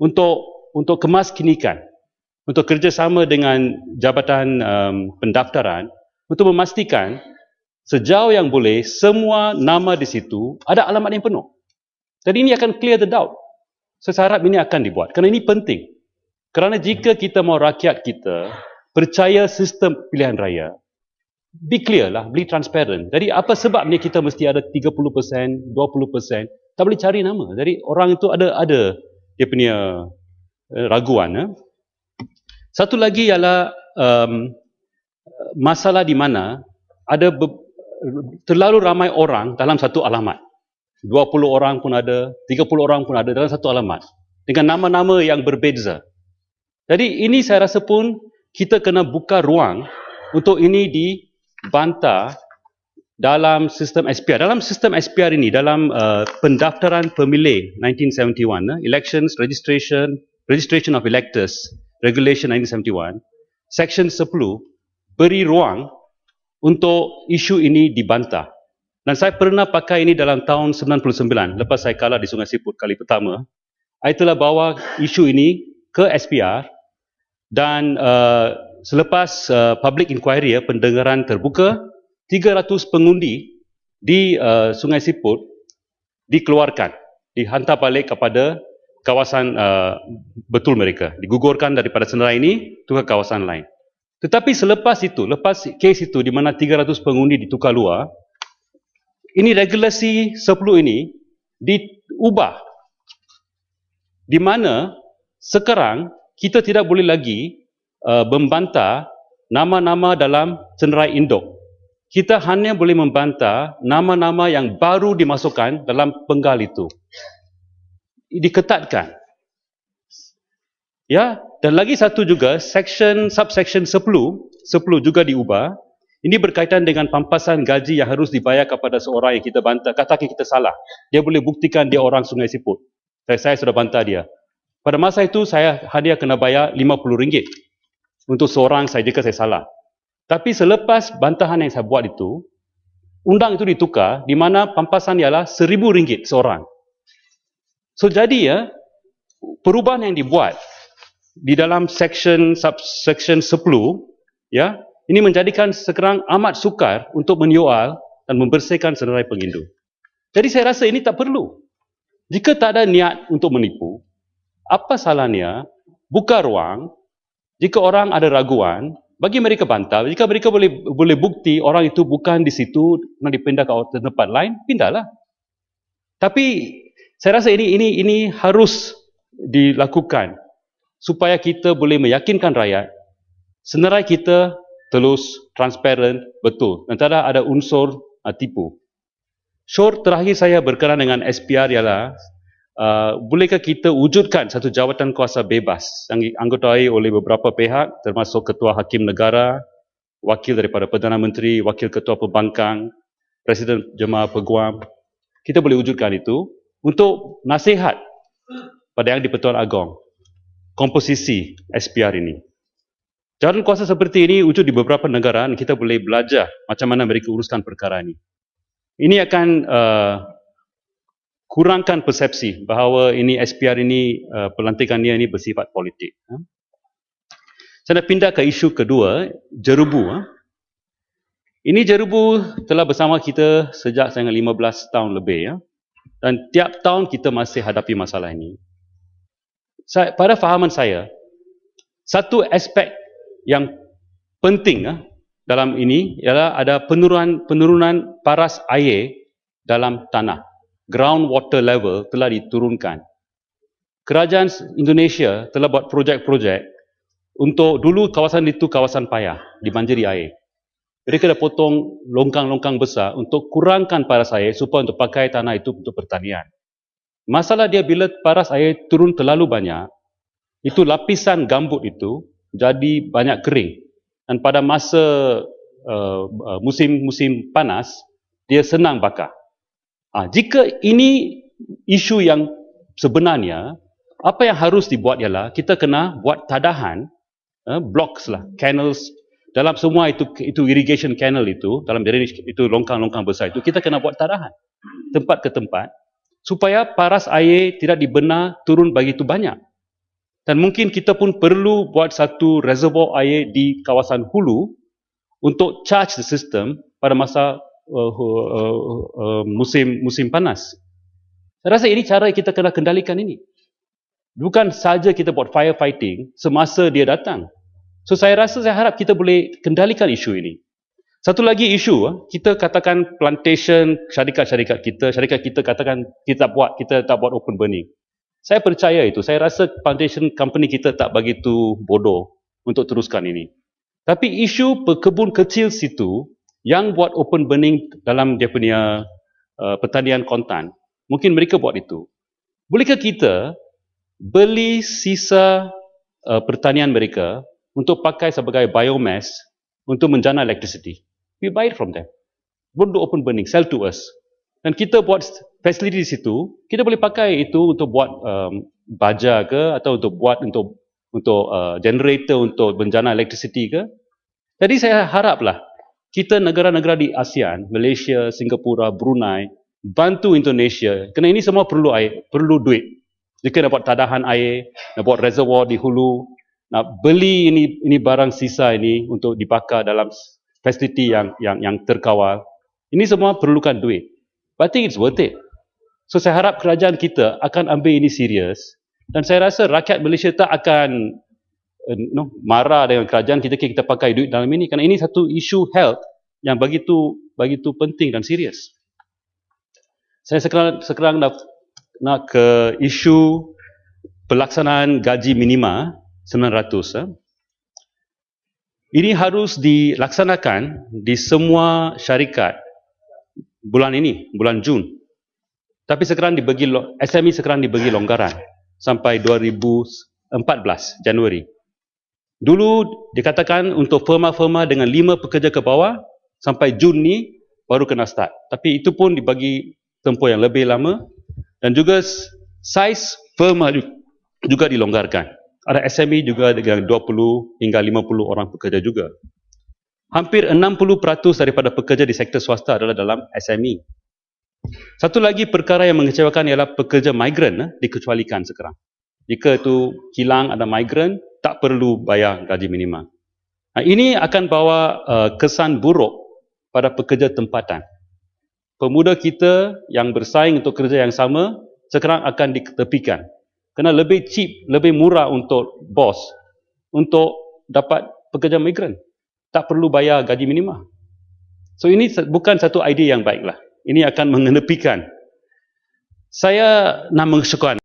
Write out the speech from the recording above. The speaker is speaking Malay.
untuk kemaskinikan, untuk kerjasama dengan Jabatan Pendaftaran untuk memastikan sejauh yang boleh semua nama di situ ada alamat yang penuh. Jadi ini akan clear the doubt. Saya harap ini akan dibuat kerana ini penting. Kerana jika kita mau rakyat kita percaya sistem pilihan raya, be clear lah, be transparent. Jadi apa sebabnya kita mesti ada 30%, 20%, tak boleh cari nama. Jadi orang itu ada dia punya raguan. Satu lagi ialah masalah di mana ada terlalu ramai orang dalam satu alamat. 20 orang pun ada, 30 orang pun ada dalam satu alamat dengan nama-nama yang berbeza. Jadi ini saya rasa pun kita kena buka ruang untuk ini dibantah dalam sistem SPR. Dalam sistem SPR ini, dalam pendaftaran pemilih 1971, Elections Registration of Electors Regulation 1971, Section 10 beri ruang untuk isu ini dibantah. Dan saya pernah pakai ini dalam tahun 99, lepas saya kalah di Sungai Siput kali pertama. Saya telah bawa isu ini ke SPR dan selepas public inquiry, pendengaran terbuka, 300 pengundi di Sungai Siput dikeluarkan, dihantar balik kepada kawasan betul mereka, digugurkan daripada senarai ini ke kawasan lain. Tetapi selepas itu, lepas kes itu di mana 300 pengundi ditukar luar, ini regulasi 10 ini diubah di mana sekarang kita tidak boleh lagi membantah nama-nama dalam senarai induk. Kita hanya boleh membantah nama-nama yang baru dimasukkan dalam penggal itu. Diketatkan. Ya, dan lagi satu juga, subsection 10 juga diubah. Ini berkaitan dengan pampasan gaji yang harus dibayar kepada seorang yang kita bantah. Katakan kita salah. Dia boleh buktikan dia orang Sungai Siput. Saya sudah bantah dia. Pada masa itu, saya hanya kena bayar RM50 untuk seorang saya jika saya salah. Tapi selepas bantahan yang saya buat itu, undang itu ditukar, di mana pampasan ialah RM1,000 seorang. So jadi perubahan yang dibuat di dalam subsection 10, ini menjadikan sekarang amat sukar untuk menyoal dan membersihkan senarai pengindu. Jadi saya rasa ini tak perlu. Jika tak ada niat untuk menipu, apa salahnya buka ruang, jika orang ada raguan, bagi mereka bantah. Jika mereka boleh bukti orang itu bukan di situ, nak dipindah ke tempat lain, pindahlah. Tapi saya rasa ini harus dilakukan supaya kita boleh meyakinkan rakyat senarai kita telus, transparent, betul. Dan tak ada unsur tipu. Syur terakhir saya berkenaan dengan SPR ialah bolehkah kita wujudkan satu jawatan kuasa bebas yang anggotai oleh beberapa pihak termasuk Ketua Hakim Negara, wakil daripada Perdana Menteri, wakil Ketua Pembangkang, Presiden Jemaah Peguam. Kita boleh wujudkan itu untuk nasihat pada Yang di-Pertuan Agong komposisi SPR ini. Jawatan kuasa seperti ini wujud di beberapa negara dan kita boleh belajar macam mana mereka uruskan perkara ini. Ini akan kurangkan persepsi bahawa ini SPR ini pelantikannya ini bersifat politik. Saya nak pindah ke isu kedua, jerubu. Ini jerubu telah bersama kita sejak 15 tahun lebih. Dan tiap tahun kita masih hadapi masalah ini. Pada fahaman saya, satu aspek yang penting dalam ini ialah ada penurunan paras air dalam tanah. Groundwater level telah diturunkan. Kerajaan Indonesia telah buat projek-projek untuk dulu kawasan itu kawasan payah, dibanjiri air. Mereka dah potong longkang-longkang besar untuk kurangkan paras air supaya untuk pakai tanah itu untuk pertanian. Masalah dia bila paras air turun terlalu banyak, itu lapisan gambut itu jadi banyak kering. Dan pada masa musim panas, dia senang bakar. Jika ini isu yang sebenarnya, apa yang harus dibuat ialah kita kena buat tadahan, blocks lah, canals, dalam semua itu irrigation canal itu, dalam drainage itu longkang-longkang besar itu, kita kena buat tadahan, tempat ke tempat, supaya paras air tidak dibenar turun begitu banyak. Dan mungkin kita pun perlu buat satu reservoir air di kawasan hulu untuk charge the system pada masa musim panas. Saya rasa ini cara kita kena kendalikan ini. Bukan saja kita buat firefighting semasa dia datang. So saya harap kita boleh kendalikan isu ini. Satu lagi isu, kita katakan plantation syarikat kita katakan kita tak buat open burning. Saya percaya itu. Saya rasa plantation company kita tak begitu bodoh untuk teruskan ini. Tapi isu pekebun kecil situ yang buat open burning dalam dia punya pertanian kontan, mungkin mereka buat itu. Bolehkah kita beli sisa pertanian mereka untuk pakai sebagai biomass untuk menjana electricity? We buy it from them. Don't do open burning, sell to us. Dan kita buat facility di situ, kita boleh pakai itu untuk buat baja ke, atau untuk buat untuk generator untuk menjana electricity ke. Jadi saya haraplah kita negara-negara di ASEAN, Malaysia, Singapura, Brunei, bantu Indonesia, kerana ini semua perlu air, perlu duit. Jika nak buat tadahan air, nak buat reservoir di hulu, nak beli ini barang sisa ini untuk dibakar dalam fasiliti yang terkawal. Ini semua perlukan duit. But I think it's worth it. So saya harap kerajaan kita akan ambil ini serius, dan saya rasa rakyat Malaysia tak akan marah dengan kerajaan kita pakai duit dalam ini, kerana ini satu isu health yang begitu penting dan serius. Saya sekarang nak ke isu pelaksanaan gaji minima 900. Ini harus dilaksanakan di semua syarikat bulan ini, bulan Jun. Tapi sekarang SME sekarang dibagi longgaran sampai 2014 Januari. Dulu dikatakan untuk firma-firma dengan 5 pekerja ke bawah sampai Jun ni baru kena start. Tapi itu pun dibagi tempoh yang lebih lama, dan juga saiz firma juga dilonggarkan. Ada SME juga dengan 20 hingga 50 orang pekerja juga. Hampir 60% daripada pekerja di sektor swasta adalah dalam SME. Satu lagi perkara yang mengecewakan ialah pekerja migran dikecualikan sekarang. Jika itu kilang ada migran, tak perlu bayar gaji minima. Ini akan bawa kesan buruk pada pekerja tempatan. Pemuda kita yang bersaing untuk kerja yang sama sekarang akan diketepikan. Kerana lebih cheap, lebih murah untuk bos untuk dapat pekerja migran. Tak perlu bayar gaji minima. So ini bukan satu idea yang baiklah. Ini akan mengenepikan. Saya nak mensyukurkan